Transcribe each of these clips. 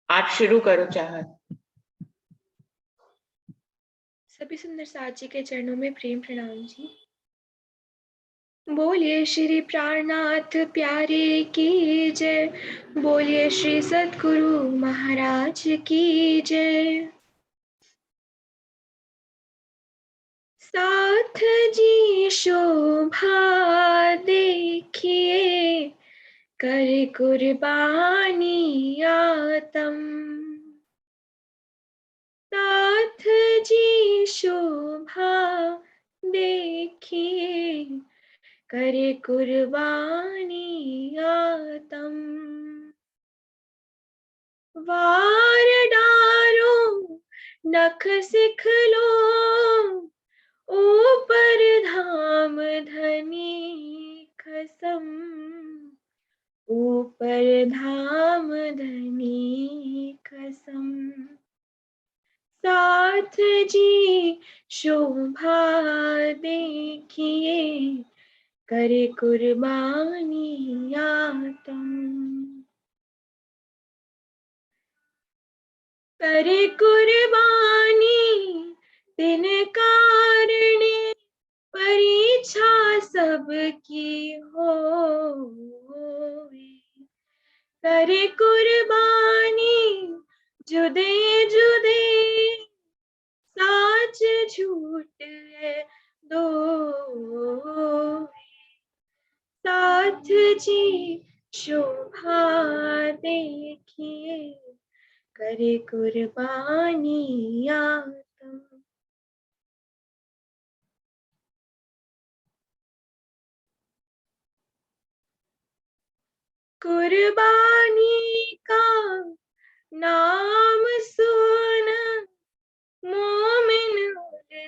आज शुरू करो चाहत। सभी सुंदर साथ जी के चरणों में प्रेम प्रणाम जी। बोलिए श्री प्राणनाथ प्यारे की जय, बोलिए श्री सद्गुरु महाराज की जय। साथ जी शोभा देखिए, कर कुर्बानी आतम। साथ जी शोभा देखिए, करे कुर्बानी आतम। वार डारो नख सिख लो, ऊपर धाम धनी कसम, ऊपर धाम धनी कसम। साथ जी शोभा देखिए, करे कुर्बानी आतम। करे कुर्बानी तिन कारणे, परीक्षा सबकी होए। करे कुर्बानी जुदे जुदे, साच झूठ है दो। साथ जी शोभा देखिए, करे कुर्बानी आतम। कुर्बानी का नाम सुन, मोमिन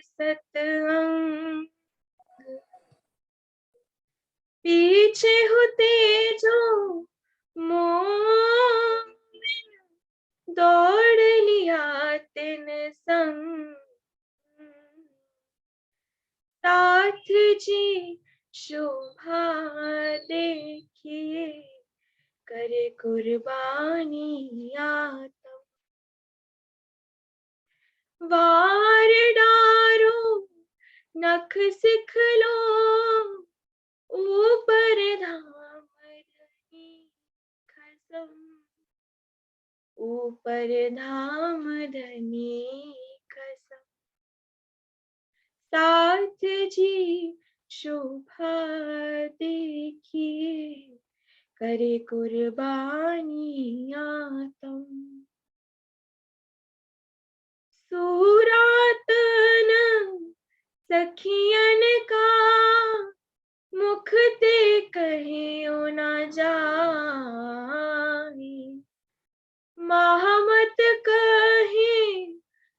सतअंग। पीछे होते जो मोमिन, दौड़ लिया तिन संग। साथ जी शोभा देखिए, करे कुर्बानी आतम। वार डारो नख सिख लो, ऊपर धाम धनी कसम, ऊपर धाम धनी कसम। साथ जी शोभा देखिए, करे कुर्बानी आतम। सूरातन सखियन का, मुख ते कहियो न जाए। महामत कहे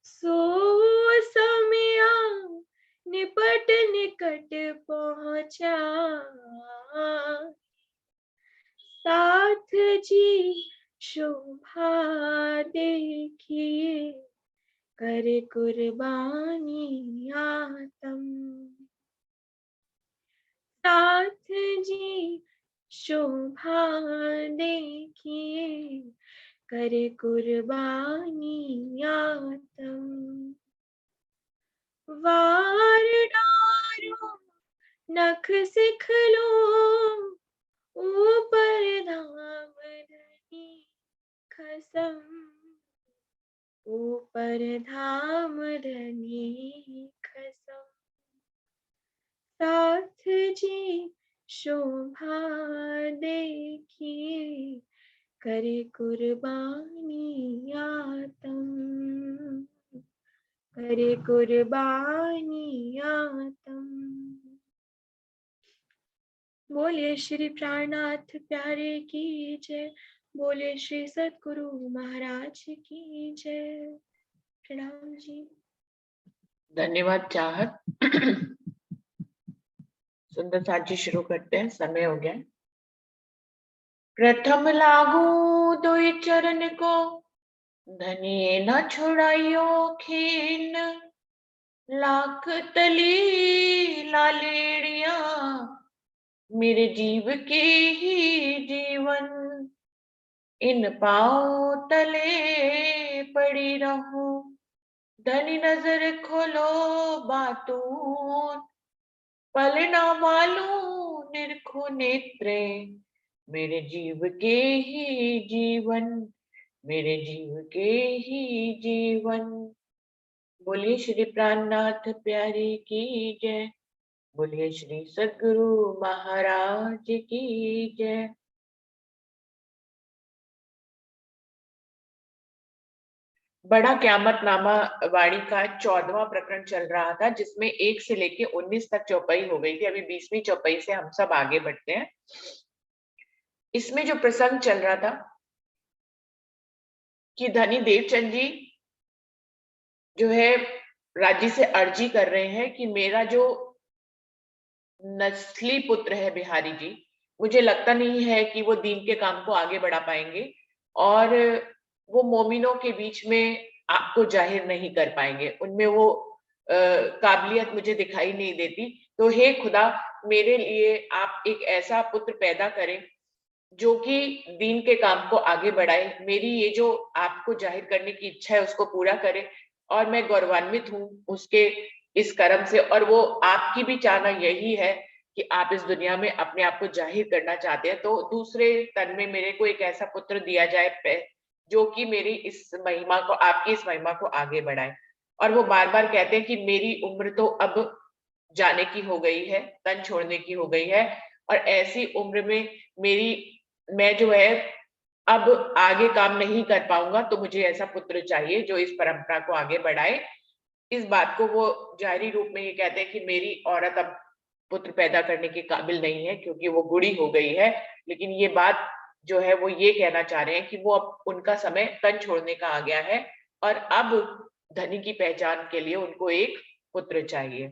सो समिया, निपट निकट पहुँचा। साथ जी शोभा देखिए, करे कुर्बानी आतम। साथ जी शोभा देखिए, करे कुर्बानी आतम। वार डारो नख सिख लो, ऊपर धाम धनी कसम, ऊपर धाम धनी कसम। साथ जी शोभा देखिए, करे कुर्बानी आतम, करे कुर्बानी आतम। बोले श्री प्राणनाथ प्यारे की जय, बोले श्री सद्गुरु महाराज की जय। प्रणाम जी। धन्यवाद चाहत। सुंदर साथ जी शुरू करते हैं, समय हो गया। प्रथम लागू दुई चरण को, धनिये न छुड़ाइयो खीन। लाख तली लालेड़िया, मेरे जीव के ही जीवन। इन पाँव तले पड़ी रहूं। धनी नजर खोलो बातून, पल ना मालूम निरखो नेत्रे, मेरे जीव के ही जीवन, मेरे जीव के ही जीवन। बोलिए श्री प्राणनाथ प्यारे की जय। बोलिए श्री सद्गुरु महाराज की जय। बड़ा क्यामतनामा वाणी का 14वां प्रकरण चल रहा था, जिसमें 1 से लेके 19 तक चौपाई हो गई थी। अभी 20वीं चौपाई से हम सब आगे बढ़ते हैं। इसमें जो प्रसंग चल रहा था कि धनी देवचंद जी जो है राज्य से अर्जी कर रहे हैं कि मेरा जो नस्ली पुत्र है बिहारी जी, मुझे लगता नहीं है कि वो दीन के काम को आगे बढ़ा पाएंगे और वो मोमिनों के बीच में आपको जाहिर नहीं कर पाएंगे। उनमें वो काबिलियत मुझे दिखाई नहीं देती। तो हे खुदा, मेरे लिए आप एक ऐसा पुत्र पैदा करें जो कि दीन के काम को आगे बढ़ाए, मेरी ये जो आपको जाहिर करने की इच्छा है उसको पूरा करे। और मैं गौरवान्वित हूँ उसके इस कर्म से, और वो आपकी भी चाहना यही है कि आप इस दुनिया में अपने आप को जाहिर करना चाहते हैं। तो दूसरे तन में मेरे को एक ऐसा पुत्र दिया जाए जो कि मेरी इस महिमा को, आपकी इस महिमा को आगे बढ़ाए। और वो बार बार कहते हैं कि मेरी उम्र तो अब जाने की हो गई है, तन छोड़ने की हो गई है, और ऐसी उम्र में मैं जो है अब आगे काम नहीं कर पाऊंगा। तो मुझे ऐसा पुत्र चाहिए जो इस परंपरा को आगे बढ़ाए। इस बात को वो जाहिरी रूप में ये कहते हैं कि मेरी औरत अब पुत्र पैदा करने के काबिल नहीं है क्योंकि वो बूढ़ी हो गई है। लेकिन ये बात जो है वो ये कहना चाह रहे हैं कि वो अब उनका समय तन छोड़ने का आ गया है और अब धनी की पहचान के लिए उनको एक पुत्र चाहिए।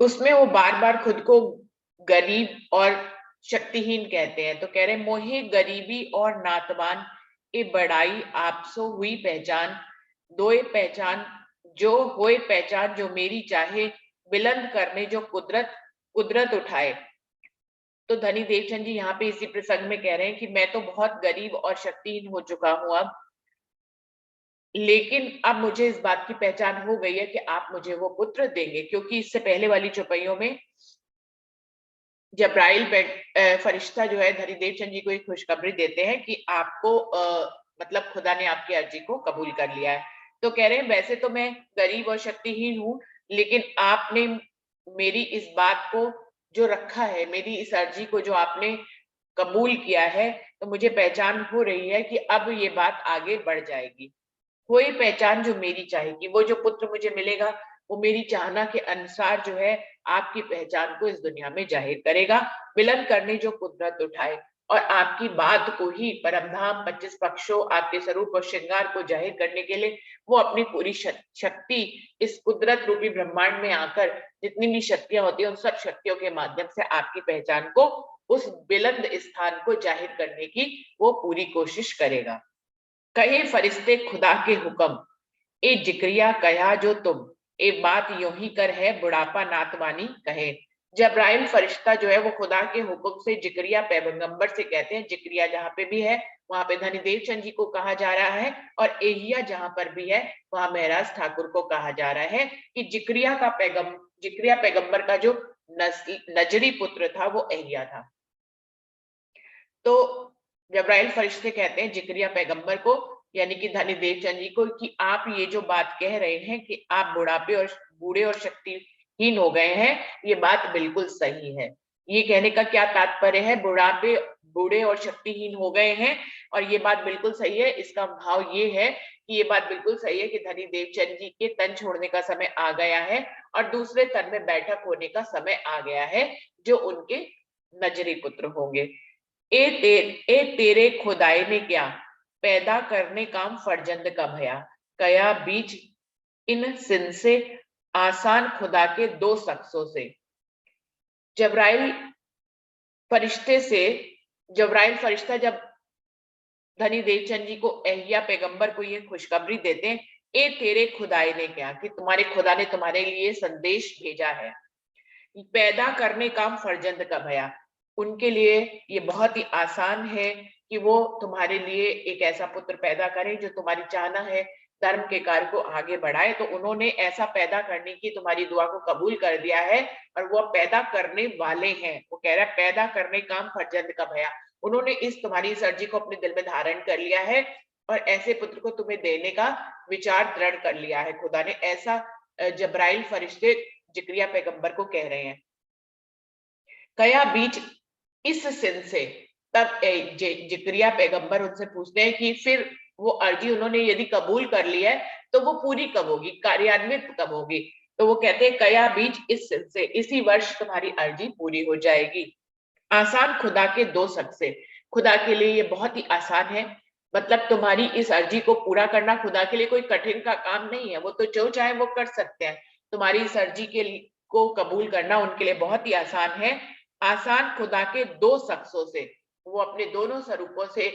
उसमें वो बार-बार खुद को गरीब और शक्तिहीन कहते हैं। तो कह रहे हैं, मोहे गरीबी और नातवान ए बड़ाई आपसो हुई पहचान, दोए पहचान जो होए पहचान जो मेरी चाहे, बिलंद करने जो कुदरत कुदरत उठाए। तो धनी देवचंद जी यहाँ पे इसी प्रसंग में कह रहे हैं कि मैं तो बहुत गरीब और शक्तिहीन हो चुका हूं अब, लेकिन अब मुझे इस बात की पहचान हो गई है कि आप मुझे वो पुत्र देंगे। क्योंकि इससे पहले वाली चौपाइयों में जब्राइल फरिश्ता जो है धनी देवचंद जी को एक खुशखबरी देते हैं कि आपको मतलब खुदा ने आपकी अर्जी को कबूल कर लिया है। तो कह रहे हैं वैसे तो मैं गरीब और शक्तिहीन हूँ, लेकिन आपने मेरी इस बात को जो रखा है, मेरी इस अर्जी को जो आपने कबूल किया है, तो मुझे पहचान हो रही है कि अब ये बात आगे बढ़ जाएगी। कोई पहचान जो मेरी चाहेगी, वो जो पुत्र मुझे मिलेगा वो मेरी चाहना के अनुसार जो है आपकी पहचान को इस दुनिया में जाहिर करेगा, मिलन करने जो कुदरत उठाए और आपकी बात को ही परमधाम 25 पक्षों आपके स्वरूप और श्रृंगार को जाहिर करने के लिए वो अपनी पूरी शक्ति इस कुदरत रूपी ब्रह्मांड में आकर जितनी भी शक्तियां होती है उन सब शक्तियों के माध्यम से आपकी पहचान को, उस बुलंद स्थान को जाहिर करने की वो पूरी कोशिश करेगा। कहे फरिश्ते खुदा के हुक्म, ए जिक्रिया कहा जो तुम, ए बात यूं ही कर है बुढ़ापा नातवानी कहे। जब्राइल फरिश्ता जो है वो खुदा के हुक्म से जिक्रिया पैगंबर से कहते हैं। जिक्रिया जहां पे भी है वहां पे धनीदेव चंद जी को कहा जा रहा है, और एहिया जहां पर भी है वहां महराज ठाकुर को कहा जा रहा है कि जिक्रिया पैगंबर का जो नजरी पुत्र था वो एहिया था। तो जब्राइल फरिश्ते कहते हैं जिक्रिया पैगंबर को, यानी कि धनी देवचंद जी को, कि आप ये जो बात कह रहे हैं कि आप बुढ़ापे और बूढ़े और शक्तिहीन हो गए हैं, ये बात बिल्कुल सही है। ये कहने का क्या तात्पर्य है, बुढ़ापे बूढ़े और शक्तिहीन हो गए हैं और ये बात बिल्कुल सही है। इसका भाव ये है कि ये बात बिल्कुल सही है कि धनी देवचंद जी के तन छोड़ने का समय आ गया है और दूसरे तन में बैठक होने का समय आ गया है, जो उनके नजरी पुत्र होंगे। ए तेरे खुदाई ने क्या, पैदा करने काम फर्जंद का भया, कया बीच इन सिन से, आसान खुदा के दो शख्सों से। जब्राइल जब्राइल फरिश्ता जब धनी देवचंद जी को, एहिया पैगंबर को ये खुशखबरी देते हैं, ए तेरे खुदाई ने क्या, कि तुम्हारे खुदा ने तुम्हारे लिए संदेश भेजा है, पैदा करने काम फर्जंद का भया। उनके लिए ये बहुत ही आसान है कि वो तुम्हारे लिए एक ऐसा पुत्र पैदा करें जो तुम्हारी चाहना है धर्म के कार्य को आगे बढ़ाए। तो उन्होंने ऐसा पैदा करने की तुम्हारी दुआ को कबूल कर दिया है और वो पैदा करने वाले हैं। वो कह रहा है पैदा करने काम फर्जंद का भया। उन्होंने इस तुम्हारी इस अर्जी को अपने दिल में धारण कर लिया है और ऐसे पुत्र को तुम्हें देने का विचार दृढ़ कर लिया है खुदा ने। ऐसा जब्राइल फरिश्ते जिक्रिया पैगंबर को कह रहे हैं। कया बीच इस सिन से तब जिक्रिया पैगंबर उनसे पूछते हैं कि फिर वो अर्जी उन्होंने यदि कबूल कर ली है तो वो पूरी कब होगी, कार्यान्वित कब होगी? तो वो कहते हैं कया बीच इस सिन से, इसी वर्ष तुम्हारी अर्जी पूरी हो जाएगी। आसान खुदा के दो शब्द से, खुदा के लिए ये बहुत ही आसान है। मतलब तुम्हारी इस अर्जी को पूरा करना खुदा के लिए कोई कठिन का काम नहीं है। वो तो जो चाहे वो कर सकते हैं। तुम्हारी इस अर्जी को कबूल करना उनके लिए बहुत ही आसान है। आसान खुदा के दो शख्सों से, वो अपने दोनों स्वरूपों से,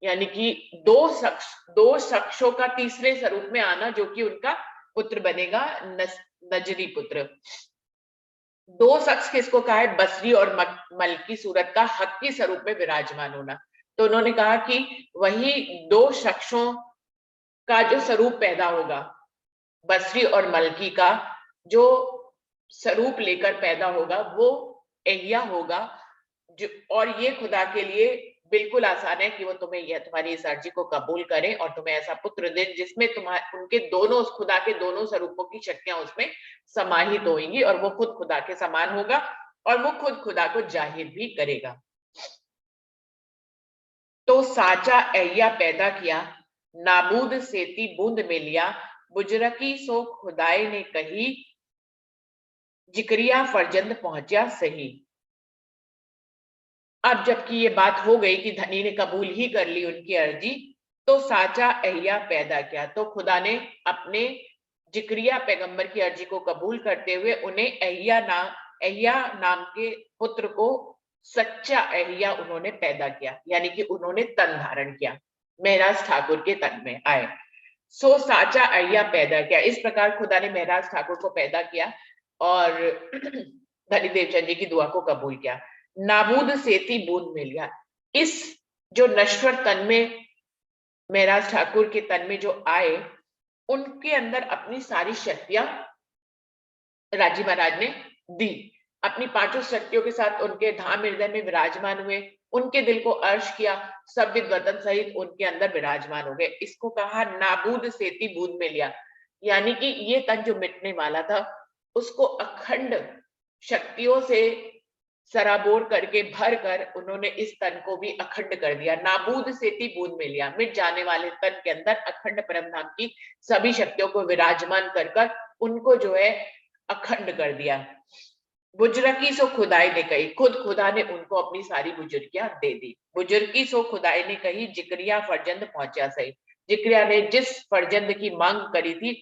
यानी कि दो शख्सों का तीसरे स्वरूप में आना जो कि उनका पुत्र बनेगा, नजरी पुत्र। दो शख्स किसको कहा है? बसरी और मलकी सूरत का हक स्वरूप में विराजमान होना। तो उन्होंने कहा कि वही दो शख्सों का जो स्वरूप पैदा होगा, बसरी और मलकी का जो स्वरूप लेकर पैदा होगा वो एहिया होगा। जो और ये खुदा के लिए बिल्कुल आसान है कि वो तुम्हारी इस अर्जी को कबूल करें और तुम्हें ऐसा पुत्र दे जिसमें उनके दोनों, खुदा के दोनों स्वरूपों की शक्तियां उसमें समाहित होंगी और वो खुद खुदा के समान होगा और वो खुद खुदा को जाहिर भी करेगा। तो साचा एहिया पैदा किया, नाबूद सेती बूंद में लिया, बुजरकी सो खुदाई ने कही, जिक्रिया फरजंद पहुंचा सही। अब जबकि ये बात हो गई कि धनी ने कबूल ही कर ली उनकी अर्जी, तो साचा एहिया पैदा किया। तो खुदा ने अपने जिक्रिया पैगंबर की अर्जी को कबूल करते हुए उन्हें एहिया नाम के पुत्र को, सच्चा एहिया उन्होंने पैदा किया, यानी कि उन्होंने तन धारण किया, महराज ठाकुर के तन में आए। सो साचा एहिया पैदा किया। इस प्रकार खुदा ने महराज ठाकुर को पैदा किया और धनी देवचंद जी की दुआ को कबूल किया। नाबूद सेती बूंद में लिया। इस जो नश्वर तन में महराज ठाकुर के तन में जो आए, उनके अंदर अपनी सारी शक्तियां राजी महाराज ने दी। अपनी पांचों शक्तियों के साथ उनके धाम हृदय में विराजमान हुए, उनके दिल को अर्श किया, सब विद्वतन सहित उनके अंदर विराजमान हो गए। इसको कहा नाबूद सेती बूंद में लिया, यानी कि ये तन जो मिटने वाला था उसको अखंड शक्तियों से सराबोर करके भर कर उन्होंने इस तन को भी अखंड कर दिया। नाबूद सेती बूंद में लिया, मिट जाने वाले तन के अंदर अखंड परमधाम की सभी शक्तियों को विराजमान कर उनको जो है अखंड कर दिया। बुजुर्गी सो खुदाई ने कही, खुद खुदा ने उनको अपनी सारी बुजुर्गियां दे दी। बुजुर्गी सो खुदाई ने कही, जिक्रिया फरजंद पहुंचा सही। जिक्रिया ने जिस फरजंद की मांग करी थी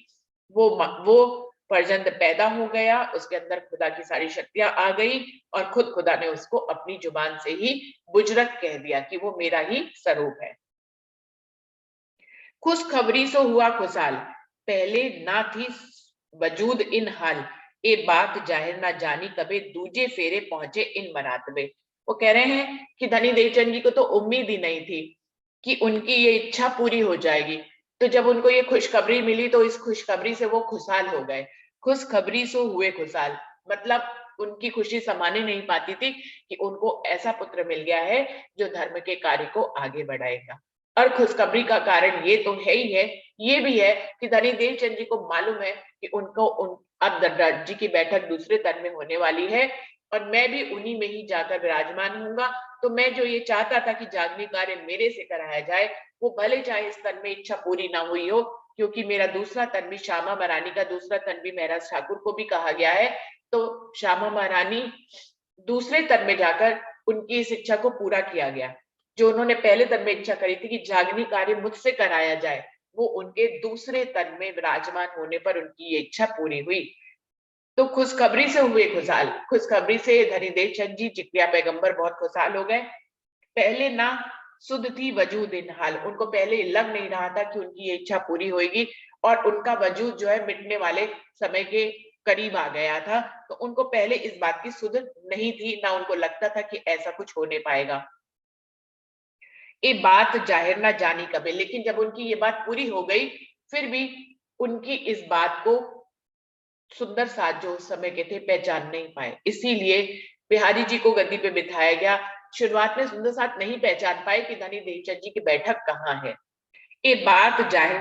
वो फरजंद पैदा हो गया, उसके अंदर खुदा की सारी शक्तियां आ गई और खुद खुदा ने उसको अपनी जुबान से ही बुजरक कह दिया कि वो मेरा ही स्वरूप है। खुशखबरी सो हुआ खुशाल, पहले ना थी वजूद इन हाल, ए बात जाहिर ना जानी कबे, दूजे फेरे पहुंचे इन मरातबे। वो कह रहे हैं कि धनी देवचंद जी को तो उम्मीद ही नहीं थी कि उनकी ये इच्छा पूरी हो जाएगी। तो जब उनको ये खुशखबरी मिली तो इस खुशखबरी से वो खुशहाल हो गए। खुशखबरी सो हुए खुशहाल, मतलब उनकी खुशी समाने नहीं पाती थी कि उनको ऐसा पुत्र मिल गया है जो धर्म के कार्य को आगे बढ़ाएगा। और खुशखबरी का कारण ये तो है ही है, ये भी है कि धनी देवचंद जी को मालूम है कि उनको अब राज्य की बैठक दूसरे तन में होने वाली है और मैं भी उन्हीं में ही जाकर विराजमान हूंगा। तो मैं जो ये चाहता था कि जागनी कार्य मेरे से कराया जाए, वो भले चाहे इस तन में इच्छा पूरी ना हुई हो, क्योंकि मेरा दूसरा तन भी, श्यामा महारानी का दूसरा तन भी महराज ठाकुर को भी कहा गया है। तो श्यामा महारानी दूसरे तन में जाकर उनकी इस इच्छा को पूरा किया गया। जो उन्होंने पहले तन में इच्छा करी थी कि जागनी कार्य मुझसे कराया जाए, वो उनके दूसरे तन में विराजमान होने पर उनकी ये इच्छा पूरी हुई। तो खुशखबरी से हुए खुशहाल, खुशखबरी से धनी देवचंद जी जिक्रिया पैगंबर बहुत खुशहाल हो गए। पहले ना सुध थी वजूद इन हाल, उनको पहले लग नहीं रहा था कि उनकी ये इच्छा पूरी होगी और उनका वजूद जो है मिटने वाले समय के करीब आ गया था, तो उनको पहले इस बात की सुध नहीं थी, ना उनको लगता था कि ऐसा कुछ होने पाएगा। ये बात जाहिर ना जानी कबे, लेकिन जब उनकी ये बात पूरी हो गई, फिर भी उनकी इस बात को सुंदर साथ जो उस समय के थे पहचान नहीं पाए, इसीलिए बिहारी जी को गद्दी पे बिठाया गया। शुरुआत में सुंदर साथ नहीं पहचान पाए कि धनी देवचंद जी की बैठक कहाँ है। ये बात जाहिर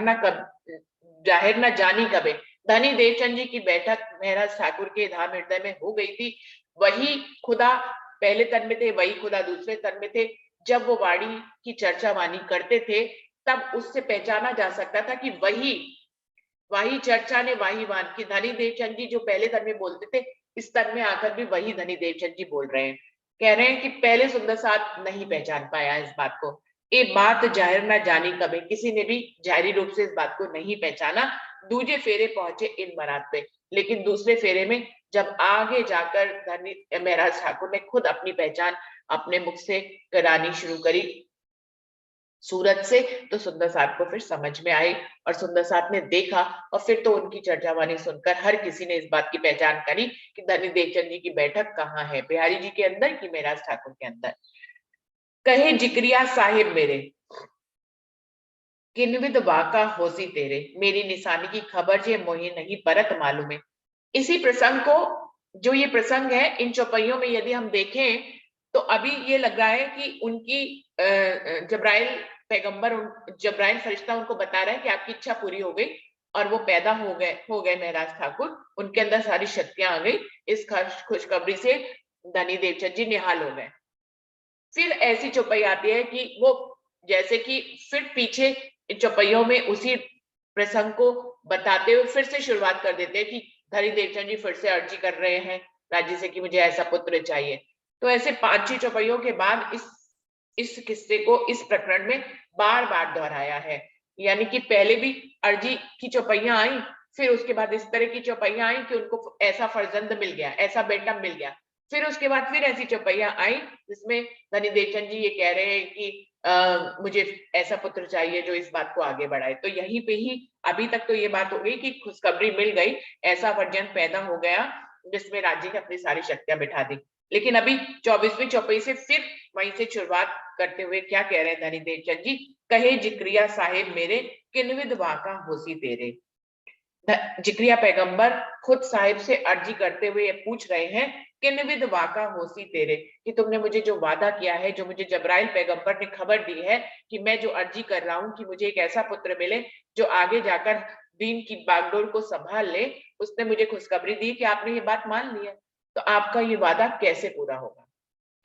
ना जानी कबे, धनी देवचंद जी की बैठक महाराज ठाकुर के धाम हृदय में हो गई थी। वही खुदा पहले तन में थे, वही खुदा दूसरे तन में थे। जब वो वाणी की चर्चा वाणी करते थे, तब उससे पहचाना जा सकता था कि वही वही चर्चा ने वाही वान की धनी देवचंद जी जो पहले तन में बोलते थे, इस तन में आकर भी वही धनी देवचंद जी बोल रहे हैं। कह रहे हैं कि पहले सुंदर साथ नहीं पहचान पाया इस बात को। ये बात जाहिर ना जानी कभी, किसी ने भी जाहिरी रूप से इस बात को नहीं पहचाना। दूजे फेरे पहुंचे इन मरात पे, लेकिन दूसरे फेरे में जब आगे जाकर धनी महाराज ठाकुर ने खुद अपनी पहचान अपने मुख से करानी शुरू करी सूरत से, तो सुंदर साहब को फिर समझ में आई और सुंदर साहब ने देखा, और फिर तो उनकी चर्चावानी सुनकर हर किसी ने इस बात की पहचान करी कि धनी देवचंद जी की बैठक कहाँ है, बिहारी जी के अंदर कि महाराज ठाकुर के अंदर। कहे जिक्रिया साहिब मेरे, किनविद वाका होसी तेरे, मेरी निशानी की खबर जे मोहि नहीं परत मालूम है। इसी प्रसंग को, जो ये प्रसंग है, इन चौपाइयों में यदि हम देखें तो अभी ये लग रहा है कि उनकी जब्राइल पैगंबर, जब्राइल फरिश्ता उनको बता रहा है कि आपकी इच्छा पूरी हो गई, और वो पैदा हो गए महाराज ठाकुर, उनके अंदर सारी शक्तियां आ गई। इस खुशखबरी से धनी देवचंद जी निहाल हो गए। फिर ऐसी चौपाई आती है कि वो, जैसे कि फिर पीछे चौपाइयों में उसी प्रसंग को बताते हुए फिर से शुरुआत कर देते हैं कि धनी देवचंद जी फिर से अर्जी कर रहे हैं राज्य से कि मुझे ऐसा पुत्र चाहिए। तो ऐसे 5-6 चौपाइयों के बाद इस किस्से को, इस प्रकरण में बार बार दोहराया है। यानी कि पहले भी अर्जी की चौपाइयां आई, फिर उसके बाद इस तरह की चौपाइयां आई कि उनको ऐसा फर्जंद मिल गया, ऐसा बेटा मिल गया। फिर उसके बाद फिर ऐसी चौपाइयां आई जिसमें धनी देवचंद जी ये कह रहे हैं कि मुझे ऐसा पुत्र चाहिए जो इस बात को आगे बढ़ाए। तो यहीं पे ही अभी तक तो ये बात हो गई कि खुशखबरी मिल गई, ऐसा वर्जन पैदा हो गया जिसमें राज्य ने अपनी सारी शक्तियां बिठा दी। लेकिन अभी 24वीं चौपाई से फिर वहीं से शुरुआत करते हुए क्या कह रहे हैं धनी देवचंद जी, कहे जिक्रिया साहेब मेरे, किनविद वाका होसी तेरे। जिक्रिया पैगंबर खुद साहिब से अर्जी करते हुए ये पूछ रहे हैं, किनविद वाका होसी तेरे, कि तुमने मुझे जो वादा किया है, जो मुझे जब्राइल पैगंबर ने खबर दी है कि मैं जो अर्जी कर रहा हूं कि मुझे एक ऐसा पुत्र मिले जो आगे जाकर दीन की बागडोर को संभाल ले, उसने मुझे खुशखबरी दी कि आपने ये बात मान ली है, तो आपका ये वादा कैसे पूरा होगा।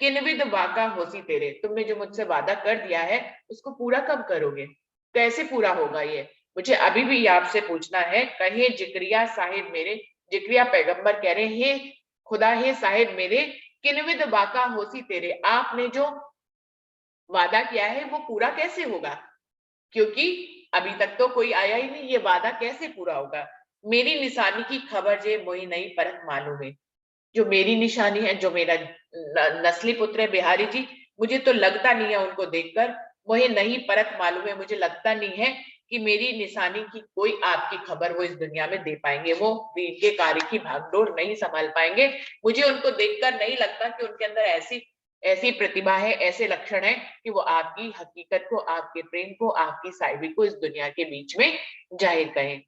किनविद वाका होसी तेरे, तुमने जो मुझसे वादा कर दिया है उसको पूरा कब करोगे, कैसे पूरा होगा ये, मुझे अभी भी आपसे पूछना है। कहे जिक्रिया साहिब मेरे, जिक्रिया पैगंबर कह रहे हैं, हे खुदा, हे साहिब मेरे, किनविद वाका होसी तेरे, आपने जो वादा किया है वो पूरा कैसे होगा, क्योंकि अभी तक तो कोई आया ही नहीं, ये वादा कैसे पूरा होगा। मेरी निशानी की खबर जे मोही नहीं परख मालूम है, जो मेरी निशानी है, जो मेरा नस्ली पुत्र है बिहारी जी, मुझे तो लगता नहीं है उनको देखकर, मुझे नहीं परख मालूम है, मुझे लगता नहीं है कि मेरी निशानी की कोई आपकी खबर वो इस दुनिया में दे पाएंगे, वो दीन के कार्य की भागदौड़ नहीं संभाल पाएंगे। मुझे उनको देखकर नहीं लगता कि उनके अंदर ऐसी ऐसी प्रतिभा है, ऐसे लक्षण है कि वो आपकी हकीकत को, आपके प्रेम को, आपकी साहिबी को इस दुनिया के बीच में जाहिर करें।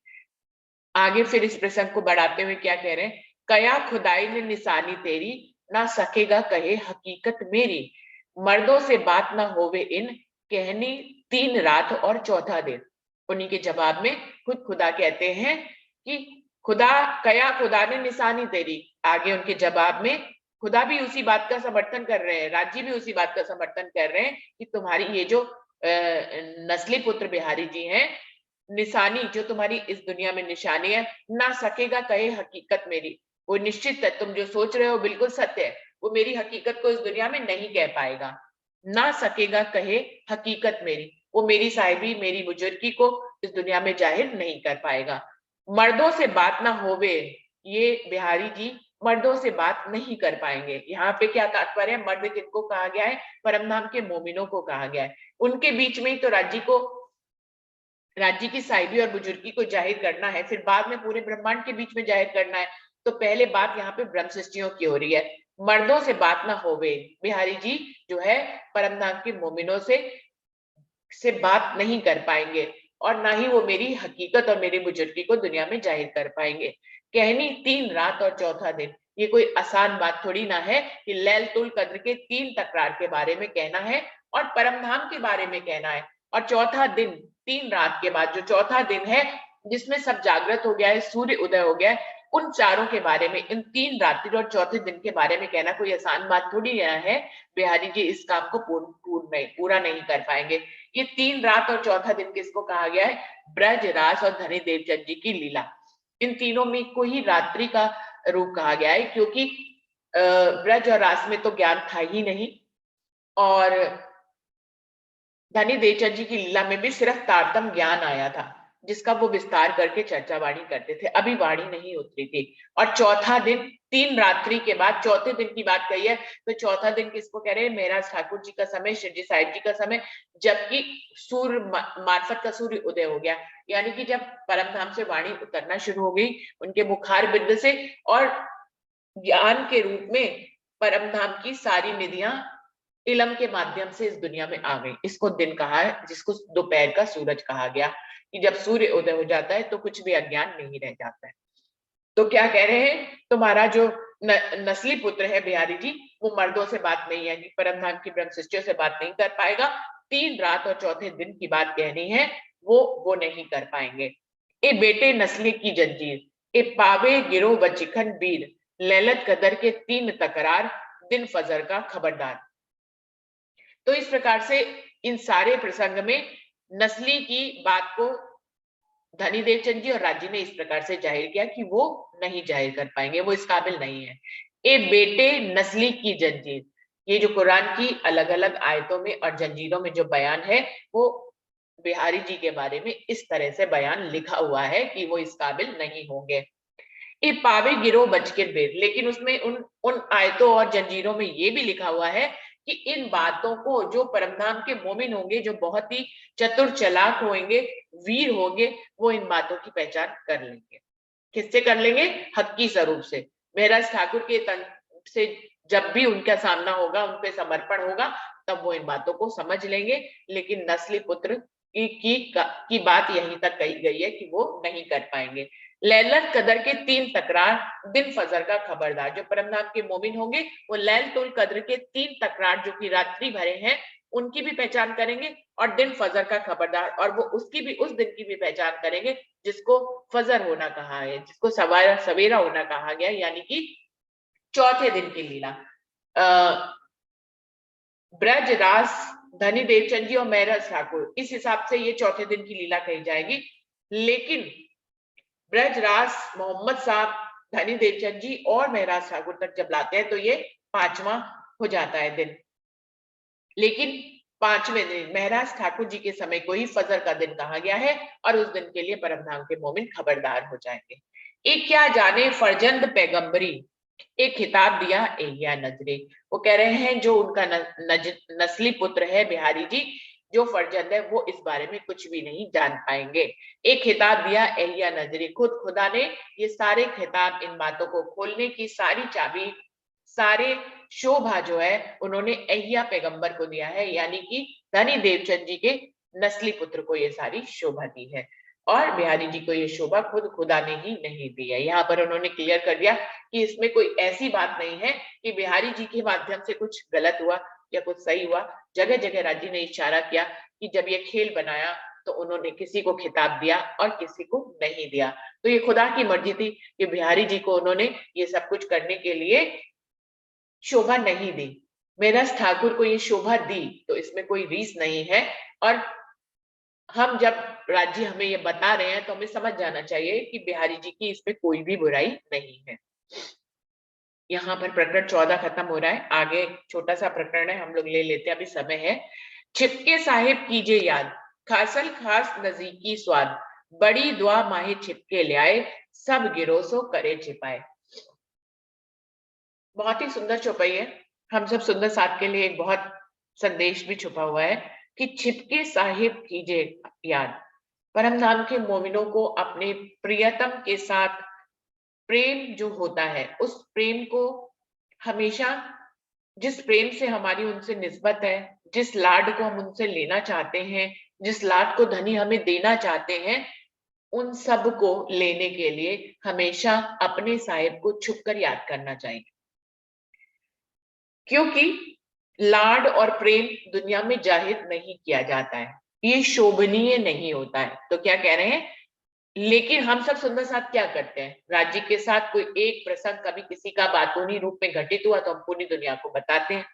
आगे फिर इस प्रसंग को बढ़ाते हुए क्या कह रहे हैं, कया खुदाई ने निशानी तेरी, ना सकेगा कहे हकीकत मेरी, मर्दों से बात ना होवे इन, कहनी 3 रात और चौथा दिन। उन्हीं के जवाब में खुद खुदा कहते हैं कि खुदा, कया खुदा ने निशानी तेरी, आगे उनके जवाब में खुदा भी उसी बात का समर्थन कर रहे हैं, राज्य भी उसी बात का समर्थन कर रहे हैं कि तुम्हारी ये जो नस्ली पुत्र बिहारी जी हैं, निशानी जो तुम्हारी इस दुनिया में निशानी है, ना सकेगा कहे हकीकत मेरी, वो निश्चित है, तुम जो सोच रहे हो बिल्कुल सत्य है, वो मेरी हकीकत को इस दुनिया में नहीं कह पाएगा। ना सकेगा कहे हकीकत मेरी, वो मेरी साहिबी, मेरी बुजुर्गी को इस दुनिया में जाहिर नहीं कर पाएगा। मर्दों से बात ना होवे, ये बिहारी जी मर्दों से बात नहीं कर पाएंगे। यहाँ पे क्या तात्पर्य है, मर्द किनको कहा गया है, परमधाम के मोमिनों को कहा गया है। उनके बीच में ही तो राज्य की साहिबी और बुजुर्गी को जाहिर करना है, फिर बाद में पूरे ब्रह्मांड के बीच में जाहिर करना है। तो पहले बात यहाँ पे ब्रह्म सृष्टियों की हो रही है, मर्दों से बात ना होवे। बिहारी जी जो है परम धाम के मोमिनों से बात नहीं कर पाएंगे, और ना ही वो मेरी हकीकत और मेरी बुजुर्गी को दुनिया में जाहिर कर पाएंगे। कहनी 3 रात और चौथा दिन, ये कोई आसान बात थोड़ी ना है कि लैलतुल कद्र के 3 तकरार के बारे में कहना है और परम धाम के बारे में कहना है, और चौथा दिन 3 रात के बाद जो चौथा दिन है जिसमें सब जागृत हो गया है, सूर्य उदय हो गया है, उन चारों के बारे में, इन 3 रात्रि और चौथे दिन के बारे में कहना कोई आसान बात थोड़ी है। बिहारी जी इस काम को पूरा नहीं कर पाएंगे। ये 3 रात और चौथा दिन किसको कहा गया है? ब्रज, रास और धनी देवचंद जी की लीला। इन तीनों में को ही रात्रि का रूप कहा गया है, क्योंकि ब्रज और रास में तो ज्ञान था ही नहीं, और धनी देवचंद जी की लीला में भी सिर्फ तारतम ज्ञान आया था, जिसका वो विस्तार करके चर्चा वाणी करते थे, अभी वाणी नहीं उतरी थी। और चौथा दिन 3 रात्रि के बाद चौथे दिन की बात कही है, तो चौथा दिन किसको कह रहे हैं? महाराज ठाकुर जी का समय, शिवजी साहिब जी का समय, जबकि सूर्य मार्फत का सूर्य उदय हो गया, यानी कि जब परम धाम से वाणी उतरना शुरू हो गई उनके मुखार बिंद से, और ज्ञान के रूप में परम धाम की सारी निधियां इलम के माध्यम से इस दुनिया में आ गई। इसको दिन कहा है, जिसको दोपहर का सूरज कहा गया, कि जब सूर्य उदय हो जाता है तो कुछ भी अज्ञान नहीं रह जाता है। तो क्या कह रहे हैं? तुम्हारा जो नस्ली पुत्र है बिहारी जी, वो मर्दों से बात नहीं है, परम धाम की ब्रह्म सृष्टियों से बात नहीं कर पाएगा। 3 रात और चौथे दिन की बात कहनी है, वो नहीं कर पाएंगे। ए बेटे नस्ली की जंजीर, ए पावे गिरो व चिखन बीर, लैलत कदर के 3 तकरार, दिन फजर का खबरदार। तो इस प्रकार से इन सारे प्रसंग में नस्ली की बात को धनी देवचंद जी और राजी ने इस प्रकार से जाहिर किया कि वो नहीं जाहिर कर पाएंगे, वो इस काबिल नहीं है। ए बेटे नस्ली की जंजीर, ये जो कुरान की अलग अलग आयतों में और जंजीरों में जो बयान है, वो बिहारी जी के बारे में इस तरह से बयान लिखा हुआ है कि वो इस काबिल नहीं होंगे। ये पावे गिरो बच के बेर, लेकिन उसमें उन उन आयतों और जंजीरों में ये भी लिखा हुआ है कि इन बातों को जो परमधाम के मोमिन होंगे, जो बहुत ही चतुर चालाक होंगे, वीर होंगे, वो इन बातों की पहचान कर लेंगे। किससे कर लेंगे? हक्की स्वरूप से। महाराज ठाकुर के तन से जब भी उनका सामना होगा, उन पे समर्पण होगा, तब वो इन बातों को समझ लेंगे। लेकिन नस्ली पुत्र की बात यहीं तक कही गई है कि वो नहीं कर पाएंगे। लैलत कदर के 3 तकरार, दिन फजर का खबरदार। जो परमनाम के मोमिन होंगे, वो लैल तुल कद्र के 3 तकरार जो कि रात्रि भरे हैं, उनकी भी पहचान करेंगे, और दिन फजर का खबरदार, और वो उसकी भी, उस दिन की भी पहचान करेंगे जिसको फजर होना कहा है, जिसको सवेरा होना कहा गया, यानी कि चौथे दिन की लीला। ब्रज, रास, धनी देवचंद जी और महराज ठाकुर, इस हिसाब से ये चौथे दिन की लीला कही जाएगी। लेकिन ब्रज, रास, मोहम्मद साहब, धनी देवचंद जी और महराज ठाकुर तक जब लाते हैं तो ये 5वां हो जाता है दिन। लेकिन 5वें दिन महराज ठाकुर जी के समय को ही फजर का दिन कहा गया है, और उस दिन के लिए परमधाम के मोमिन खबरदार हो जाएंगे। एक क्या जाने फरजंद पैगंबरी, एक खिताब दिया एहिया नजरे। वो कह रहे हैं जो उनका नस्ली पुत्र है बिहारी जी, जो फरजंद है, वो इस बारे में कुछ भी नहीं जान पाएंगे। एक खिताब दिया एहिया नजरे, खुद खुदा ने ये सारे खिताब, इन बातों को खोलने की सारी चाबी, सारे शोभा जो है, उन्होंने एहिया पैगंबर को दिया है, यानी कि धनी देवचंद जी के नस्ली पुत्र को ये सारी शोभा दी है। और बिहारी जी को ये शोभा खुद खुदा ने ही नहीं दी है। यहाँ पर उन्होंने क्लियर कर दिया कि इसमें कोई ऐसी बात नहीं है कि बिहारी जी के माध्यम से कुछ गलत हुआ या कुछ सही हुआ। जगह जगह राजी ने इशारा किया कि जब ये खेल बनाया तो उन्होंने किसी को खिताब दिया और किसी को नहीं दिया। तो ये खुदा की मर्जी थी कि बिहारी जी को उन्होंने ये सब कुछ करने के लिए शोभा नहीं दी। मेरस ठाकुर को ये शोभा दी, तो इसमें कोई रीस नहीं है। और हम जब राज्य हमें ये बता रहे हैं तो हमें समझ जाना चाहिए कि बिहारी जी की इसमें कोई भी बुराई नहीं है। यहाँ पर प्रकरण 14 खत्म हो रहा है, आगे छोटा सा प्रकरण है, हम लोग ले लेते हैं, अभी समय है। छिपके साहिब कीजिए याद, खासल खास नजीकी स्वाद, बड़ी दुआ माही छिपके ले आए, सब गिरो सो करे छिपाए। बहुत ही सुंदर चौपाई है। हम सब सुंदर साथ के लिए एक बहुत संदेश भी छुपा हुआ है कि छिपके साहिब कीजिए याद, परम धाम के मोमिनों को अपने प्रियतम के साथ प्रेम जो होता है उस प्रेम को हमेशा, जिस प्रेम से हमारी उनसे निस्बत है, जिस लाड को हम उनसे लेना चाहते हैं, जिस लाड को धनी हमें देना चाहते हैं, उन सब को लेने के लिए हमेशा अपने साहिब को छुप कर याद करना चाहिए। क्योंकि लाड और प्रेम दुनिया में जाहिर नहीं किया जाता है, ये शोभनीय नहीं होता है। तो क्या कह रहे हैं, लेकिन हम सब सुंदर साथ क्या करते हैं, राज्य के साथ कोई एक प्रसंग कभी किसी का बातूनी रूप में घटित हुआ तो हम पूरी दुनिया को बताते हैं।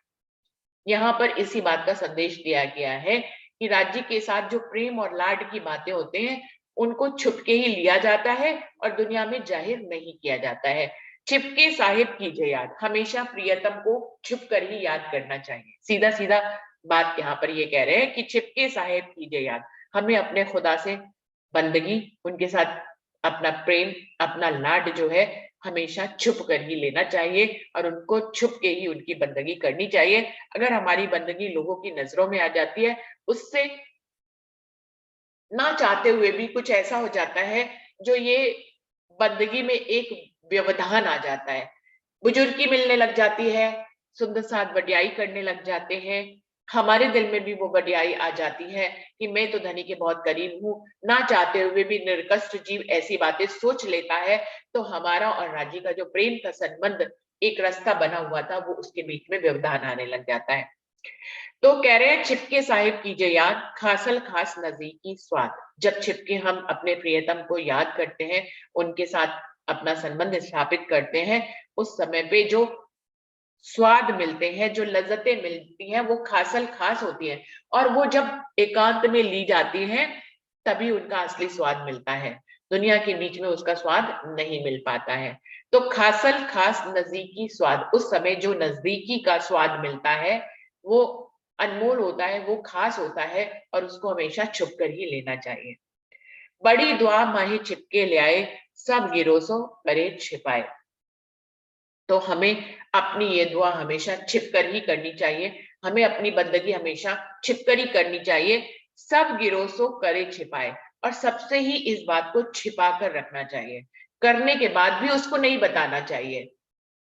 यहाँ पर इसी बात का संदेश दिया गया है कि राज्य के साथ जो प्रेम और लाड की बातें होते हैं उनको छुपके ही लिया जाता है और दुनिया में जाहिर नहीं किया जाता है। छिपके साहिब कीजिए याद, हमेशा प्रियतम को छुप कर ही याद करना चाहिए। सीधा सीधा बात यहाँ पर ये कह रहे हैं कि छिपके साहिब कीजिए याद, हमें अपने खुदा से बंदगी, उनके साथ अपना प्रेम, अपना लाड जो है हमेशा छुप कर ही लेना चाहिए और उनको छुप के ही उनकी बंदगी करनी चाहिए। अगर हमारी बंदगी लोगों की नजरों में आ जाती है, उससे ना चाहते हुए भी कुछ ऐसा हो जाता है जो ये बंदगी में एक व्यवधान आ जाता है, बुजुर्गी मिलने लग जाती है, सुंदर साथ वड्याई करने लग जाते हैं, हमारे दिल में भी वो वड्याई आ जाती है कि मैं तो धनी के बहुत करीब हूँ, ना चाहते हुए भी निर्कष्ट जीव ऐसी बातें सोच लेता है, तो हमारा और राजी का जो प्रेम का संबंध एक रास्ता बना हुआ था वो उसके बीच में व्यवधान आने लग जाता है। तो कह रहे हैं छिपके साहिब कीजिए याद, खासल खास नजदीकी स्वाद। जब छिपके हम अपने प्रियतम को याद करते हैं, उनके साथ अपना संबंध स्थापित करते हैं, उस समय पे जो स्वाद मिलते हैं, जो लज्जतें मिलती हैं, वो खासल खास होती है और वो जब एकांत में ली जाती हैं तभी उनका असली स्वाद मिलता है, दुनिया के बीच में उसका स्वाद नहीं मिल पाता है। तो खासल खास नजदीकी स्वाद, उस समय जो नजदीकी का स्वाद मिलता है वो अनमोल होता है, वो खास होता है और उसको हमेशा छुप कर ही लेना चाहिए। बड़ी दुआ माही छिपके ले आए, सब गिरोसो करे छिपाए। तो हमें अपनी ये दुआ हमेशा छिप कर ही करनी चाहिए, हमें अपनी बंदगी हमेशा छिप कर ही करनी चाहिए। सब गिरोसो करे छिपाए, और सबसे ही इस बात को छिपा कर रखना चाहिए, करने के बाद भी उसको नहीं बताना चाहिए।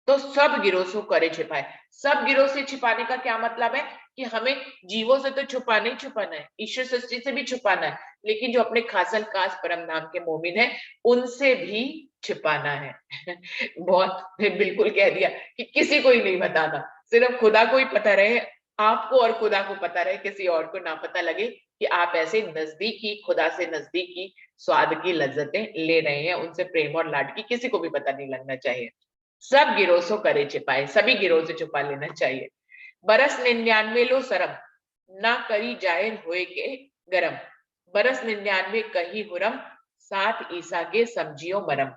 तो सब गिरोह से करे छिपाए, सब गिरोह से छिपाने का क्या मतलब है कि हमें जीवों से तो छुपाना ही छुपाना है, ईश्वर सृष्टि से भी छुपाना है, लेकिन जो अपने खासल खास परम धाम के मोमिन है उनसे भी छिपाना है। बहुत बिल्कुल कह दिया कि किसी को ही नहीं बताना, सिर्फ खुदा को ही पता रहे, आपको और खुदा को पता रहे, किसी और को ना पता लगे कि आप ऐसे नजदीकी, खुदा से नजदीकी स्वाद की लज्जतें ले रहे हैं, उनसे प्रेम और लाड की किसी को भी पता नहीं लगना चाहिए। सब गिरोह सो करे छिपाए, सभी गिरोह से छुपा लेना चाहिए। बरस 99 लो सरम, ना करी जाहिर होए के गरम। बरस 99 कही हुरम, सात ईसा के समझियो मरम।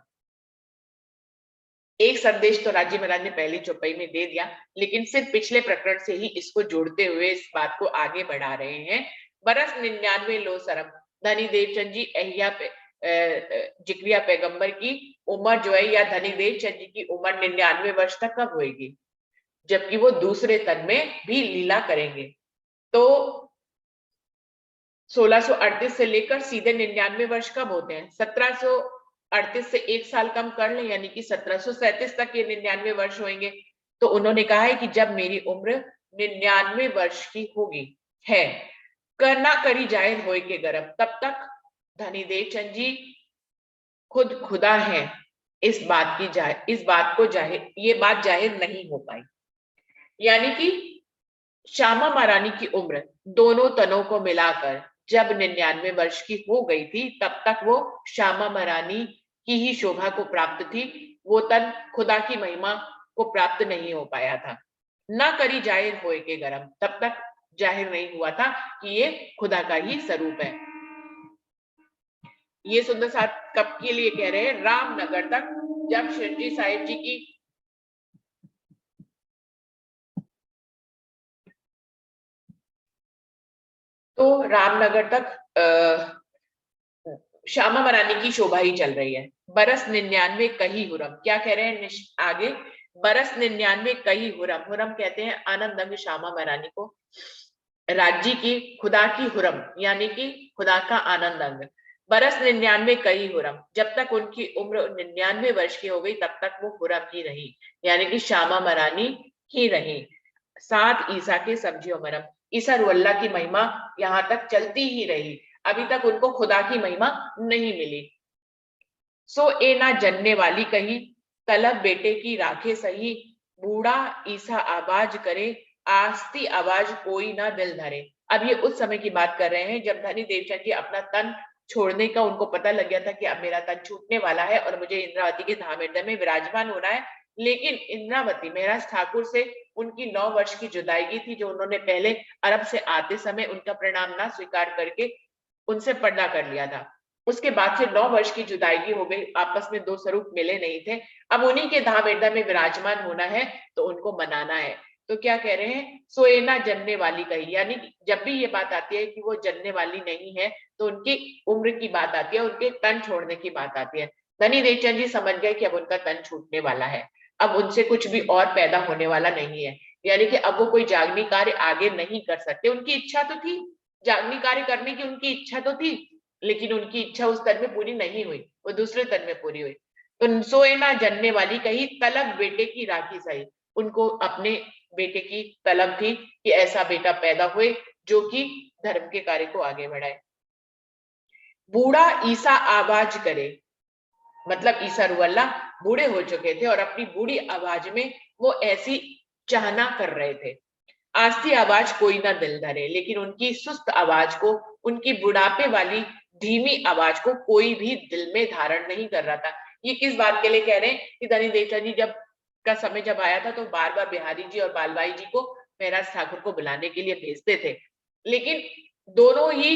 एक संदेश तो राजी महाराज ने पहली चौपाई में दे दिया, लेकिन सिर्फ पिछले प्रकरण से ही इसको जोड़ते हुए इस बात को आगे बढ़ा रहे हैं। बरस 99 लो सरम, धनी देवचंद जी अहिया पे जिक्रिया पैगंबर की उम्र जो है, या धनी देवचंद जी की उम्र 99 वर्ष तक कब होगी, जबकि वो दूसरे तन में भी लीला करेंगे। तो 1638 से लेकर सीधे 99 वर्ष कब होते हैं, 1738 से एक साल कम कर ले, यानी कि 1737 तक ये 99 वर्ष होंगे। तो उन्होंने कहा है कि जब मेरी उम्र 99 वर्ष की होगी है, करना करी जाहिर होए के गरब, तब तक धनी देवचंद जी खुद खुदा है, इस बात को जाहिर, ये बात जाहिर नहीं हो पाई। यानी कि श्यामा महारानी की उम्र दोनों तनों को मिलाकर जब 99 वर्ष की हो गई थी, तब तक वो श्यामा महारानी की ही शोभा को प्राप्त थी, वो तन खुदा की महिमा को प्राप्त नहीं हो पाया था। ना करी जाहिर होए के गरम, तब तक जाहिर नहीं हुआ था कि ये खुदा का ही स्वरूप है। ये सुंदर साथ कब के लिए कह रहे हैं, रामनगर तक, जब शिरडी साहिब जी की तो रामनगर तक श्यामा महारानी की शोभा ही चल रही है। बरस 99 कही हुरम, क्या कह रहे हैं आगे, बरस 99 कही हुरम, हुरम कहते हैं आनंद अंग श्यामा महारानी को, राज्य की खुदा की हुरम यानी कि खुदा का आनंद अंग, बरस 99 कई हुरम, जब तक उनकी उम्र 99 वर्ष की हो गई तब तक वो हुरम ही रही, यानी कि शामा मरानी ही रही। साथ ईसा के समझियो मरम, ईसा रुअल्लाह की महिमा यहाँ तक चलती ही रही, अभी तक उनको खुदा की महिमा नहीं मिली। सो ए ना जनने वाली कही, तलब बेटे की राखे सही, बूढ़ा ईसा आवाज करे, आस्ती आवाज कोई ना दिल धरे। अब ये उस समय की बात कर रहे हैं जब धनी देवचंद जी अपना तन छोड़ने का उनको पता लग गया था कि अब मेरा तन छूटने वाला है और मुझे इंद्रावती के धाम हृदय में विराजमान होना है। लेकिन इंद्रावती महाराज ठाकुर से उनकी 9 वर्ष की जुदाई थी, जो उन्होंने पहले अरब से आते समय उनका प्रणाम ना स्वीकार करके उनसे पर्दा कर लिया था। उसके बाद से 9 वर्ष की जुदाई हो गई, आपस में दो स्वरूप मिले नहीं थे। अब उन्हीं के धाम हृदय में विराजमान होना है तो उनको मनाना है। तो क्या कह रहे हैं, सोएना जनने वाली कही, यानी जब भी ये बात आती है कि वो जनने वाली नहीं है तो उनकी उम्र की बात आती है, उनके तन छोड़ने की बात आती है। धनी देवचंद जी समझ गए कि अब उनका तन छूटने वाला है, अब उनसे कुछ भी और पैदा होने वाला नहीं है, यानी कि अब वो कोई जागनी कार्य आगे नहीं कर सकते। उनकी इच्छा तो थी, जागनी कार्य करने की उनकी इच्छा तो थी, लेकिन उनकी इच्छा उस तन में पूरी नहीं हुई, वो दूसरे तन में पूरी हुई। तो सोए ना जनने वाली कही, तलब बेटे की राखी सही, उनको अपने बेटे की तलब थी कि ऐसा बेटा पैदा हुए जो कि धर्म के कार्य को आगे बढ़ाए। बूढ़ा ईसा आवाज करे, मतलब ईसा रुअल्ला बूढ़े हो चुके थे और अपनी बूढ़ी आवाज में वो ऐसी चाहना कर रहे थे। आस्ती आवाज कोई ना दिल धरे, लेकिन उनकी सुस्त आवाज को, उनकी बुढ़ापे वाली धीमी आवाज को कोई भी दिल में धारण नहीं कर रहा था। ये किस बात के लिए कह रहे हैं कि धनी देवचंद जी जब का समय जब आया था तो बार बार बिहारी जी और बालबाई जी को महाराज ठाकुर को बुलाने के लिए भेजते थे, लेकिन दोनों ही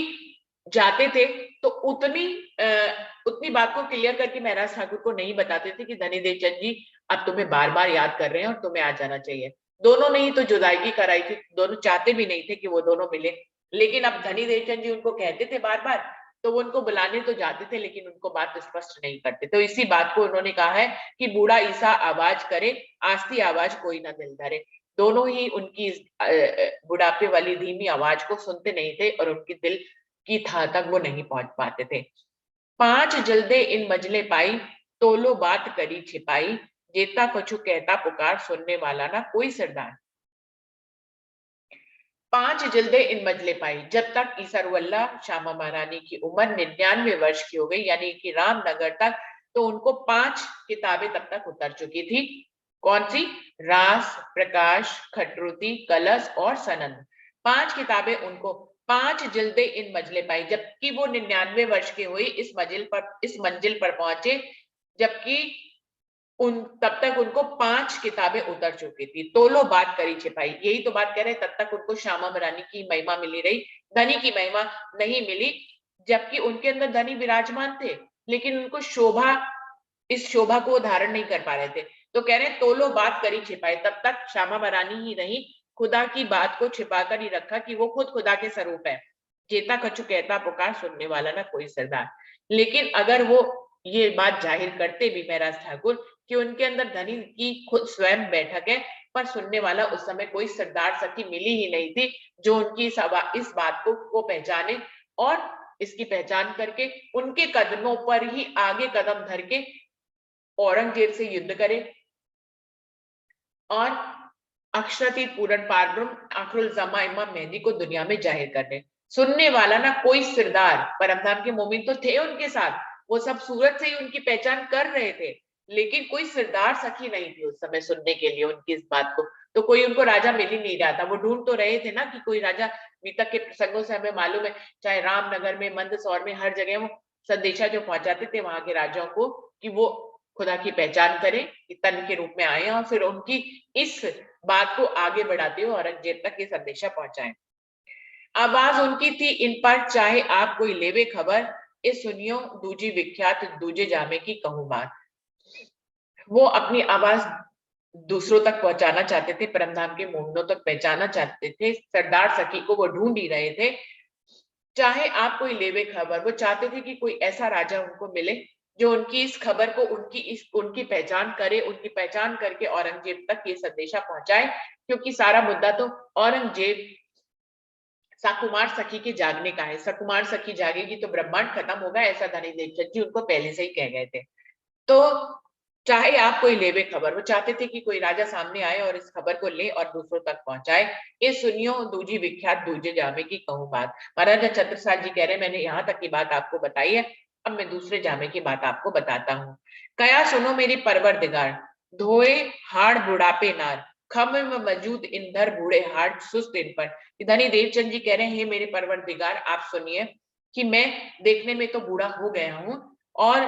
जाते थे तो उतनी बात को क्लियर करके महाराज ठाकुर को नहीं बताते थे कि धनी देवचंद जी अब तुम्हें बार बार याद कर रहे हैं और तुम्हें आ जाना चाहिए। दोनों ने ही तो जुदाई कराई थी, दोनों चाहते भी नहीं थे कि वो दोनों मिले, लेकिन अब धनी देवचंद जी उनको कहते थे बार बार, तो वो उनको बुलाने तो जाते थे लेकिन उनको बात स्पष्ट नहीं करते। तो इसी बात को उन्होंने कहा है कि बूढ़ा ईसा आवाज करे, आस्ती आवाज कोई ना दिल धरे। दोनों ही उनकी बुढ़ापे वाली धीमी आवाज को सुनते नहीं थे और उनकी दिल की था तक वो नहीं पहुंच पाते थे। 5 जल्दे इन मजले पाई, तोलो बात करी छिपाई, जेता कछु कहता पुकार, सुनने वाला ना कोई सरदार। 5 जल्दे इन मजले पाई, जब तक ईसा रुअल्ला श्यामा महारानी की उम्र 99 वर्ष की हो गई, यानी कि रामनगर तक, तो उनको 5 किताबें तब तक उतर चुकी थी। कौन सी? रास, प्रकाश, खटरुती, कलश और सनंद। 5 किताबें उनको, 5 जल्दे इन मजले पाई, जबकि वो 99 वर्ष के हुए इस मंजिल पर पहुंचे, जबकि उन तब तक उनको 5 किताबें उतर चुकी थी। तोलो बात करी छिपाई, यही तो बात कह रहे हैं, तब तक उनको श्यामा रानी की महिमा मिली रही, धनी की महिमा नहीं मिली, जबकि उनके अंदर धनी विराजमान थे, लेकिन उनको शोभा, इस शोभा को धारण नहीं कर पा रहे थे। तो कह रहे हैं तोलो बात करी छिपाई, तब तक श्यामा रानी ही रही, खुदा की बात को छिपा कर ही रखा कि वो खुद खुदा के स्वरूप है। जेता कछु कहता पुकार, सुनने वाला ना कोई सरदार। लेकिन अगर वो ये बात जाहिर करते भी महाराज ठाकुर कि उनके अंदर धनी की खुद स्वयं बैठक है, पर सुनने वाला उस समय कोई सरदार सखी मिली ही नहीं थी जो उनकी इस बात को पहचाने और इसकी पहचान करके उनके कदमों पर ही आगे कदम धर के औरंगजेब से युद्ध करे और अक्षरातीत पूर्ण पारब्रह्म आखिरुल जमा इमाम मेहदी को दुनिया में जाहिर करने। सुनने वाला ना कोई सरदार, परमधाम के मोमिन तो थे उनके साथ, वो सब सूरत से ही उनकी पहचान कर रहे थे, लेकिन कोई सरदार सखी नहीं थी उस समय सुनने के लिए उनकी इस बात को। तो कोई उनको राजा मिल ही नहीं रहा था, वो ढूंढ तो रहे थे ना कि कोई राजा, बीतक के प्रसंगों से हमें मालूम है, चाहे रामनगर में, मंदसौर में, हर जगह वो संदेशा जो पहुंचाते थे वहां के राजाओं को कि वो खुदा की पहचान करें, कि तन के रूप में आए और फिर उनकी इस बात को आगे बढ़ाते हुए औरंगजेब तक ये संदेशा पहुंचाएं। आवाज उनकी थी इन पर चाहे आप कोई लेवे खबर, ये सुनियो दूजी विख्यात दूजे जामे की कहूं बात। वो अपनी आवाज दूसरों तक पहुंचाना चाहते थे, परमधाम के मोमिनों तक पहुंचाना चाहते थे, सरदार सखी को वो ढूंढ ही रहे थे। चाहे आप कोई लेवे खबर, वो चाहते थे कि कोई ऐसा राजा उनको मिले जो उनकी इस खबर को, उनकी पहचान करे, उनकी पहचान करके औरंगजेब तक ये संदेशा पहुंचाए, क्योंकि सारा मुद्दा तो औरंगजेब साकुमार सखी के जागने का है। सकुमार सखी जागेगी तो ब्रह्मांड खत्म होगा, ऐसा धनीदेव चंद जी उनको पहले से ही कह गए थे। तो चाहे आप कोई लेवे खबर, वो चाहते थे कि कोई राजा सामने आए और इस खबर को ले और दूसरों तक पहुंचाए। ये सुनियो दूजी विख्यात दूजे जामे की कहूं बात। महाराजा छत्रसाल जी कह रहे हैं मैंने यहाँ तक की बात आपको बताई है, अब मैं दूसरे जामे की बात आपको बताता हूँ। कया सुनो मेरी परवरदिगार, धोए हाड़ बुढ़ापे नार, खम में मौजूद इंदर बूढ़े हाड़ सुस्त इन पर। धनी देवचंद जी कह रहे हैं हे मेरे परवरदिगार आप सुनिए कि मैं देखने में तो बूढ़ा हो गया हूँ और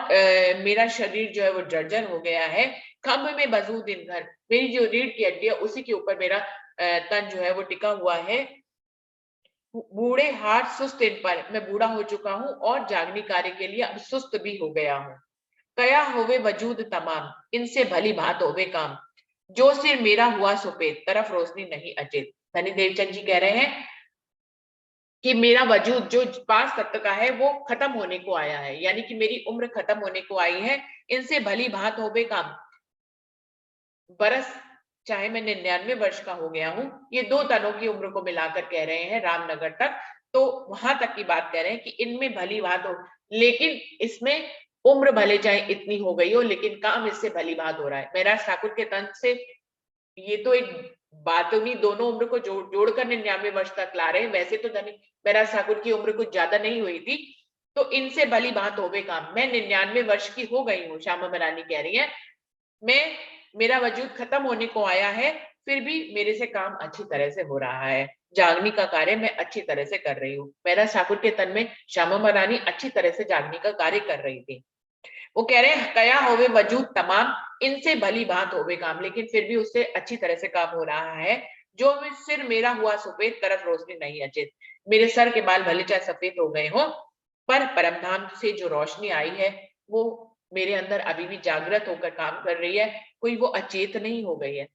मेरा शरीर जो है वो जर्जर हो गया है। खम्भ में मौजूद इन घर, मेरी जो रीढ़ की हड्डी है उसी के ऊपर मेरा तन जो है वो टिका हुआ है। बूढ़े हाथ सुस्त इन पर, मैं बूढ़ा हो चुका हूँ और जागनी कार्य के लिए अब सुस्त भी हो गया हूँ। कया होवे वजूद तमाम, इनसे भली भांत होवे काम, जो सिर मेरा हुआ सुपेद, तरफ रोशनी नहीं अचेत। धनी देवचंद जी कह रहे हैं कि मेरा वजूद जो 5 तत्व का है वो खत्म होने को आया है, यानी कि मेरी उम्र खत्म होने को आई है। इनसे भली भांत होवे काम, बरस चाहे मैं 99 वर्ष का हो गया हूं, ये 2 तनों की उम्र को मिलाकर कह रहे हैं रामनगर तक, तो वहां तक की बात कह रहे हैं कि इनमें भली भांत हो, लेकिन इसमें उम्र भले चाहे इतनी हो गई हो लेकिन काम इससे भली भांत हो रहा है। महाराज ठाकुर के तन से ये तो एक बात नहीं, दोनों उम्र को जोड़कर 99 वर्ष तक ला रहे हैं। वैसे तो धनी महाराज ठाकुर की उम्र कुछ ज्यादा नहीं हुई थी, तो इनसे भली बात होवे काम, मैं 99 वर्ष की हो गई हूँ, श्यामा महारानी कह रही है। मैं मेरा वजूद खत्म होने को आया है, फिर भी मेरे से काम अच्छी तरह से हो रहा है, जागनी का कार्य मैं अच्छी तरह से कर रही हूँ। महाराज ठाकुर के तन में श्यामा महारानी अच्छी तरह से जागनी का कार्य कर रही थी। वो कह रहे हैं कया होवे वजूद तमाम, इनसे भली बात होवे काम, लेकिन फिर भी उससे अच्छी तरह से काम हो रहा है। जो सिर मेरा हुआ सफेद, तरफ रोशनी नहीं अचेत, मेरे सर के बाल भले चाहे सफेद हो गए हो, पर परमधाम से जो रोशनी आई है वो मेरे अंदर अभी भी जागृत होकर काम कर रही है, कोई वो अचेत नहीं हो गई है।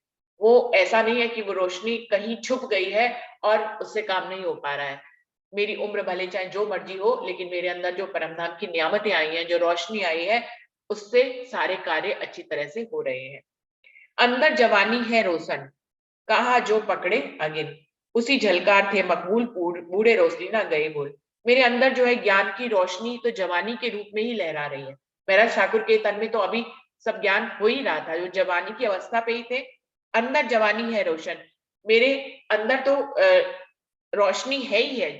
वो ऐसा नहीं है कि वो रोशनी कहीं छुप गई है और उससे काम नहीं हो पा रहा है। मेरी उम्र भले चाहे जो मर्जी हो, लेकिन मेरे अंदर जो परमधाम की नियामतें आई हैं, जो रोशनी आई है, उससे सारे कार्य अच्छी तरह से हो रहे हैं। अंदर जवानी है रोशन, कहा जो पकड़े अगिन, उसी झलकार थे मकबूल बूढ़े रोशनी ना गए बोल। मेरे अंदर जो है ज्ञान की रोशनी तो जवानी के रूप में ही लहरा रही है। महाराज ठाकुर के तन में तो अभी सब ज्ञान हो ही रहा था, जो जवानी की अवस्था पे ही थे। अंदर जवानी है रोशन, मेरे अंदर तो रोशनी है ही है।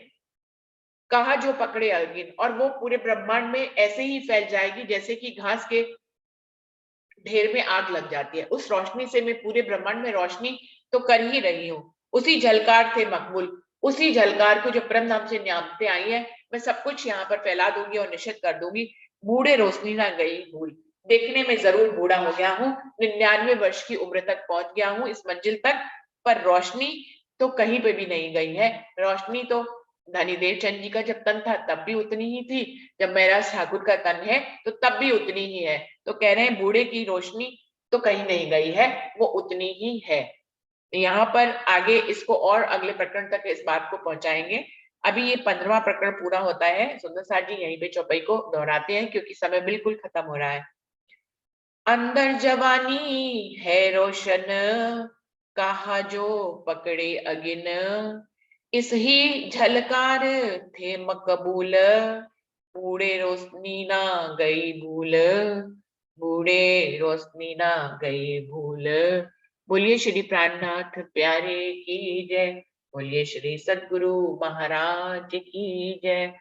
कहा जो पकड़े अरगिन, और वो पूरे ब्रह्मांड में ऐसे ही फैल जाएगी जैसे कि घास के ढेर में आग लग जाती है। उस रोशनी से मैं पूरे ब्रह्मांड में रोशनी तो कर ही रही हूँ। उसी झलकार से मकबूल, उसी झलकार को जो परम नाम से नियामतें आई है, मैं सब कुछ यहाँ पर फैला दूंगी और निश्चित कर दूंगी। बूढ़े रोशनी ना गई भूल, देखने में जरूर बूढ़ा हो गया हूँ, 99 वर्ष की उम्र तक पहुंच गया हूँ इस मंजिल तक, पर रोशनी तो कहीं पे भी नहीं गई है। रोशनी तो धनी देवचंद जी का जब तन था तब भी उतनी ही थी, जब महाराज ठाकुर का तन है तो तब भी उतनी ही है। तो कह रहे हैं बूढ़े की रोशनी तो कहीं नहीं गई है, वो उतनी ही है। यहाँ पर आगे इसको और अगले प्रकरण तक इस बात को पहुंचाएंगे। अभी ये 15वां प्रकरण पूरा होता है। सुंदर साथ जी यहीं पे चौपाई को दोहराते हैं क्योंकि समय बिल्कुल खत्म हो रहा है। अंदर जवानी है रोशन, कहा जो पकड़े अगिन, इस ही झलकार थे मकबूल, बूढ़े रोशनी ना गई भूल, बूढ़े रोशनी ना गई भूल। बोलिए श्री प्राणनाथ प्यारे की जय, बोलिए श्री सद्गुरु महाराज की जय,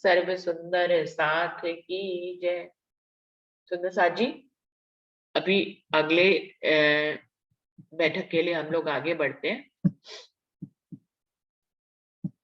सर्व सुंदर साथ की जय। सुंदर साथ जी अभी अगले बैठक के लिए हम लोग आगे बढ़ते हैं।